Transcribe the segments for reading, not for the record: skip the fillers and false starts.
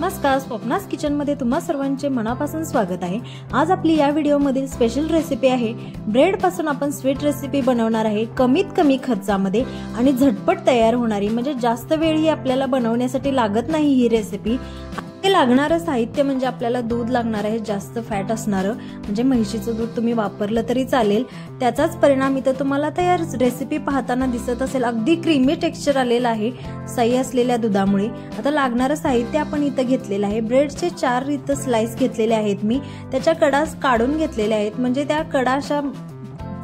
नमस्कार, स्वप्नास किचनमध्ये तुम्हा सर्वांचे मनापासून स्वागत आहे। आज आपली या व्हिडिओमधील स्पेशल रेसिपी आहे ब्रेड पासून आपण स्वीट रेसिपी बनवणार आहे कमीत कमी खर्चामध्ये आणि झटपट तयार होणारी, म्हणजे जास्त वेळही आपल्याला बनवण्यासाठी लागत नाही ही रेसिपी। लागणारं साहित्य म्हणजे आपल्याला दूध लागणार आहे, जास्त फॅट असणारं, म्हणजे म्हशीचं दूध तुम्ही वापरलं तरी चालेल। त्याचाच परिणाम इथं तुम्हाला तयार रेसिपी पाहताना दिसत असेल, अगदी क्रीमी टेक्स्चर आलेलं आहे सही असलेल्या दुधामुळे। आता लागणारं साहित्य आपण इथं घेतलेलं आहे, ब्रेडचे 4 इथं स्लाइस घेतलेले आहेत मी, त्याच्या कडा काढून घेतलेल्या आहेत, म्हणजे त्या कडा अशा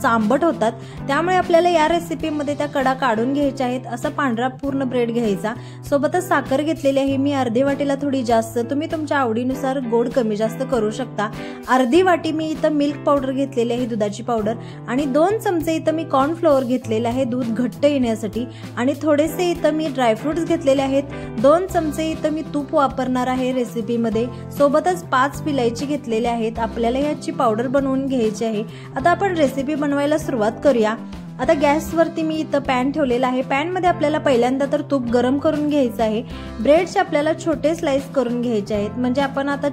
चांबट होतात, त्यामुळे आपल्याला या रेसिपीमध्ये त्या कडा काढून घ्यायच्या आहेत। असा पांढरा पूर्ण ब्रेड घ्यायचा, सोबतच साखर घेतलेली आहे मी अर्धी वाटीला थोडी जास्त, तुम्ही तुमच्या आवडीनुसार गोड कमी जास्त करू शकता। अर्धी वाटी मी इथं मिल्क पावडर घेतलेली आहे, दुधाची पावडर, आणि 2 चमचे इथं मी कॉर्न फ्लोअर घेतलेले आहे दूध घट्ट येण्यासाठी, आणि थोडेसे इथं मी ड्रायफ्रुट्स घेतलेले आहेत। 2 चमचे इथं मी तूप वापरणार आहे रेसिपीमध्ये, सोबतच 5 विलायची घेतलेले आहेत। आपल्याला याची पावडर बनवून घ्यायची आहे। आता आपण रेसिपी बनवायला सुरुवात करूया। आता गॅसवरती मी इथं पॅन ठेवलेला आहे, पॅन मध्ये आपल्याला पहिल्यांदा तर तूप गरम करून घ्यायचं आहे। ब्रेडचे आपल्याला छोटे स्लाइस करून घ्यायचे आहेत, म्हणजे आपण आता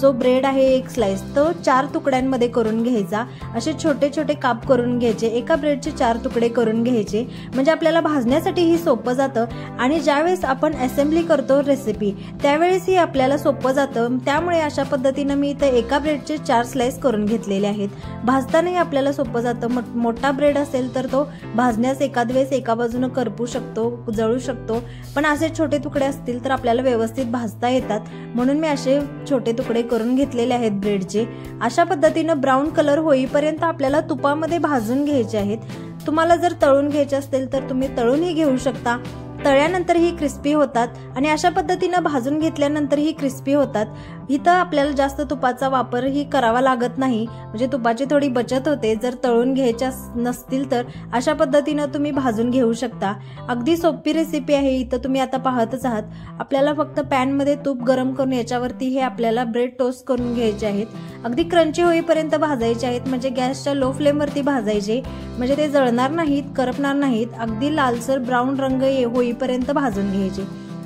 जो ब्रेड आहे एक स्लाइस तो 4 तुकड्यांमध्ये करून घ्यायचा, असे छोटे छोटे काप करून घ्यायचे, एका ब्रेडचे 4 तुकडे करून घ्यायचे, म्हणजे आपल्याला भाजण्यासाठी ही सोपं जातं आणि ज्यावेळेस आपण असेंबली करतो रेसिपी त्यावेळेस ही आपल्याला सोपं जातं। त्यामुळे अशा पद्धतीने मी इथं एका ब्रेडचे 4 स्लाइस करून घेतलेले आहेत, भाजतानाही आपल्याला सोपं जातं। मोठा ब्रेड असेल तर तो भाजण्यास एखाद वेळेस एका बाजूने करपू शकतो, जळू शकतो, पण असे छोटे तुकडे असतील तर आपल्याला व्यवस्थित भाजता येतात, म्हणून मी असे छोटे तुकडे करून घेतलेले आहेत ब्रेडचे। अशा पद्धतीने ब्राऊन कलर होईपर्यंत आपल्याला तुपामध्ये भाजून घ्यायचे आहेत। तुम्हाला जर तळून घ्यायचे असतील तर तुम्ही तळूनही घेऊ शकता, तळल्यानंतर ही क्रिस्पी होतात आणि अशा पद्धतीने भाजून घेतल्यानंतर ही क्रिस्पी होतात। इथं आपल्याला जास्त तुपाचा वापरही करावा लागत नाही, म्हणजे तुपाची थोडी बचत होते जर तळून घ्यायच्या नसतील तर अशा पद्धतीने तुम्ही भाजून घेऊ शकता। अगदी सोपी रेसिपी आहे। इथं तुम्ही आता पाहतच आहात, आपल्याला फक्त पॅन मध्ये तूप गरम करून याच्यावरती हे आपल्याला ब्रेड टोस्ट करून घ्यायचे आहेत, अगदी क्रंची होईपर्यंत भाजायचे आहेत, म्हणजे गॅसच्या लो फ्लेम वरती भाजायचे, म्हणजे ते जळणार नाहीत, करपणार नाहीत, अगदी लालसर ब्राऊन रंग होईपर्यंत भाजून घ्यायचे।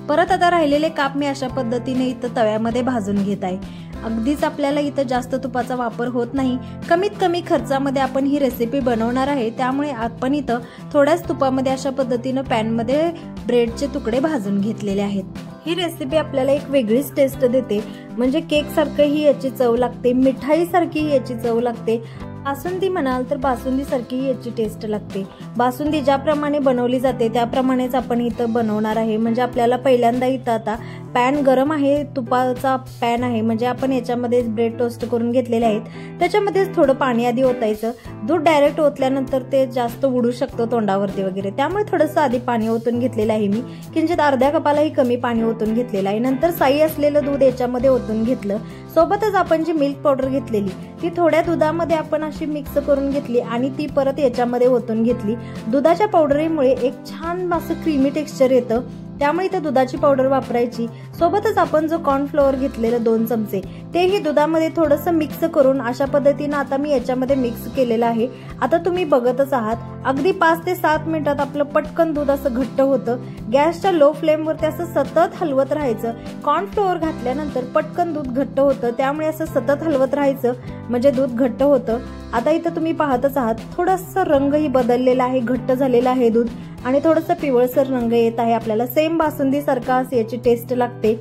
परत आता राहिलेले काप मी अशा पद्धतीने इथं तव्यामध्ये भाजून घेत आहे। अगदीच आपल्याला इथं जास्त तुपाचा वापर होत नाही, कमीत कमी खर्चामध्ये आपण ही रेसिपी बनवणार आहे, त्यामुळे आपण इथं थोड्याच तुपामध्ये अशा पद्धतीने पॅन मध्ये ब्रेडचे तुकडे भाजून घेतलेले आहेत। ही रेसिपी आपल्याला एक वेगळीच टेस्ट देते, म्हणजे केक सारखं ही याची चव लागते, मिठाई सारखी याची चव लागते, बासुंदी म्हणाल तर बासुंदी सारखी याची टेस्ट लागते। बासुंदी ज्याप्रमाणे बनवली जाते त्याप्रमाणेच आपण इथं बनवणार आहे। म्हणजे आपल्याला पहिल्यांदा इथं आता पॅन गरम आहे, तुपाचा पॅन आहे, म्हणजे आपण याच्यामध्ये ब्रेड टोस्ट करून घेतलेले आहेत, त्याच्यामध्येच थोडं पाणी आधी ओतायचं। दूध डायरेक्ट ओतल्यानंतर ते जास्त उडू शकतं तोंडावरती वगैरे, त्यामुळे थोडंसं आधी पाणी ओतून घेतलेलं आहे मी, किंचित अर्ध्या कपालाही कमी पाणी ओतून घेतलेलं आहे। नंतर साई असलेलं दूध याच्यामध्ये ओतून घेतलं, सोबतच आपण जी मिल्क पावडर घेतलेली ती थोड्या दुधामध्ये आपण अशी मिक्स करून घेतली आणि ती परत याच्यामध्ये ओतून घेतली। दुधाच्या पावडरीमुळे एक छान असं क्रीमी टेक्स्चर येतं, त्यामुळे इथं दुधाची पावडर वापरायची। सोबतच आपण जो कॉर्न फ्लोअर घेतलेलं 2 चमचे तेही दुधामध्ये थोडंसं मिक्स करून अशा पद्धतीने आता मी याच्यामध्ये मिक्स केलेलं आहे। आता तुम्ही बघतच आहात, अगदी 5 ते 7 मिनिटात आपलं पटकन दूध असं घट्ट होतं। गॅसच्या लो फ्लेमवरती असं सतत हलवत राहायचं, कॉर्न फ्लोअर घातल्यानंतर पटकन दूध घट्ट होतं, त्यामुळे असं सतत हलवत राहायचं, म्हणजे दूध घट्ट होतं। आता इथं तुम्ही पाहतच आहात, थोडासा रंगही बदललेला आहे, घट्ट झालेला आहे दूध आणि थोडंसं पिवळसर रंग येत आहे, आपल्याला सेम बासुंदी सारखा याची टेस्ट लागते।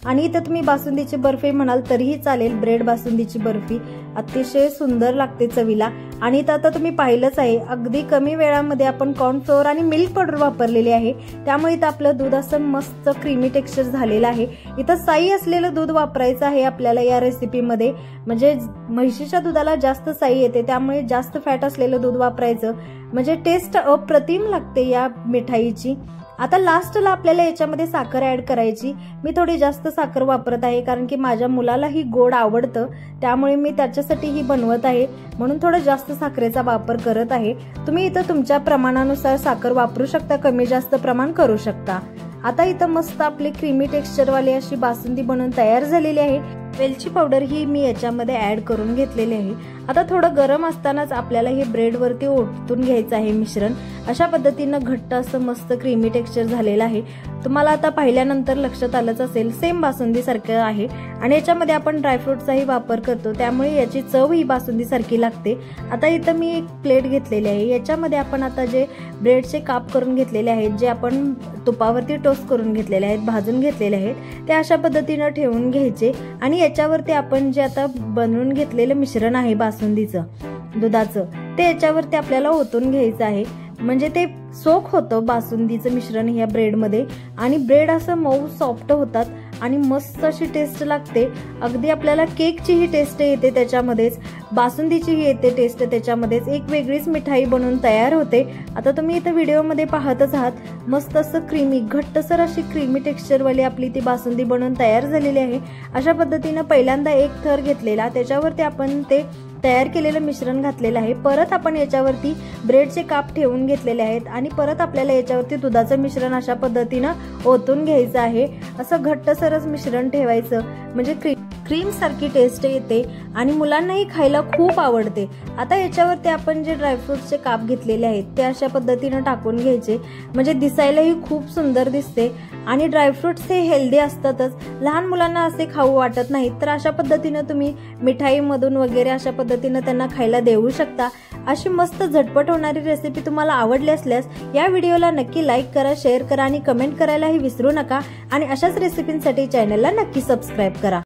आणि इथं तुम्ही बासुंदीची बर्फी म्हणाल तरीही चालेल, ब्रेड बासुंदीची बर्फी अतिशय सुंदर लागते चवीला। आणि इथं आता तुम्ही पाहिलंच आहे, अगदी कमी वेळामध्ये आपण कॉर्न फ्लोअर आणि मिल्क पावडर वापरलेली आहे, त्यामुळे इथं आपलं दूध असं मस्त क्रीमी टेक्स्चर झालेलं आहे। इथं साई असलेलं दूध वापरायचं आहे आपल्याला या रेसिपीमध्ये, म्हणजे म्हशीच्या दुधाला जास्त साई येते, त्यामुळे जास्त फॅट असलेलं दूध वापरायचं, म्हणजे टेस्ट अप्रतिम लागते या मिठाईची। आता लास्टला आपल्याला याच्यामध्ये साखर ऍड करायची, मी थोडी जास्त साखर वापरत आहे, कारण की माझ्या मुलाला ही गोड आवडतं, त्यामुळे मी त्याच्यासाठी ही बनवत आहे, म्हणून थोडं जास्त साखरेचा वापर करत आहे। तुम्ही इथं तुमच्या प्रमाणानुसार साखर वापरू शकता, कमी जास्त प्रमाण करू शकता। आता इथं मस्त आपली क्रीमी टेक्स्चरवाली अशी बासुंदी बनवून तयार झालेली आहे। वेलची पावडर ही मी याच्यामध्ये ऍड करून घेतलेली आहे। आता थोडं गरम असतानाच आपल्याला हे ब्रेड वरती ओतून घ्यायचं आहे मिश्रण। अशा पद्धतीने घट्ट असं मस्त क्रीमी टेक्स्चर झालेलं आहे। तुम्हाला आता पाहिल्यानंतर लक्षात आलंच असेल, सेम बासुंदी सारखं आहे आणि याच्यामध्ये आपण ड्रायफ्रुटचाही वापर करतो, त्यामुळे याची चव ही बासुंदी सारखी लागते। आता इथं मी एक प्लेट घेतलेली आहे, याच्यामध्ये आपण आता जे ब्रेडचे काप करून घेतलेले आहेत, जे आपण तुपावरती टोस्ट करून घेतलेले आहेत, भाजून घेतलेले आहेत, ते अशा पद्धतीने ठेवून घ्यायचे आणि याच्यावरती आपण जे आता बनवून घेतलेलं मिश्रण आहे बासुंदीचं दुधाचं, ते याच्यावरती आपल्याला ओतून घ्यायचं आहे। म्हणजे ते सोक होतं बासुंदीचं मिश्रण या ब्रेडमध्ये आणि ब्रेड असं मऊ सॉफ्ट होतात आणि मस्त अशी टेस्ट लागते। अगदी आपल्याला केकची ही टेस्ट येते त्याच्यामध्येच, बासुंदीची ही येते टेस्ट त्याच्यामध्येच, एक वेगळीच मिठाई बनवून तयार होते। आता तुम्ही इथं व्हिडिओमध्ये पाहतच आहात, मस्त असं क्रीमी घट्टसर अशी क्रीमी टेक्स्चरवाली आपली ती बासुंदी बनवून तयार झालेली आहे। अशा पद्धतीनं पहिल्यांदा एक थर घेतलेला, त्याच्यावरती आपण ते तयार केलेलं मिश्रण घातलेलं आहे। परत आपण याच्यावरती ब्रेडचे काप ठेवून घेतलेले आहेत आणि परत आपल्याला याच्यावरती दुधाचं मिश्रण अशा पद्धतीनं ओतून घ्यायचं आहे। असं घट्टसरच मिश्रण ठेवायचं, म्हणजे क्रीम सारखी टेस्ट येते आणि मुलांनाही खायला खूप आवडते। आता याच्यावरती आपण जे ड्रायफ्रुट्सचे काप घेतलेले आहेत ते अशा पद्धतीनं टाकून घ्यायचे, म्हणजे दिसायलाही खूप सुंदर दिसते आणि ड्रायफ्रुट्स हे हेल्दी असतातच, लहान मुलांना असे खाऊ वाटत नाहीत, तर अशा पद्धतीनं तुम्ही मिठाईमधून वगैरे अशा पद्धतीनं त्यांना खायला देऊ शकता। अशी मस्त झटपट होणारी रेसिपी तुम्हाला आवडली असल्यास या व्हिडिओला नक्की लाईक करा, शेअर करा आणि कमेंट करायलाही विसरू नका आणि अशाच रेसिपींसाठी चॅनलला नक्की सबस्क्राईब करा।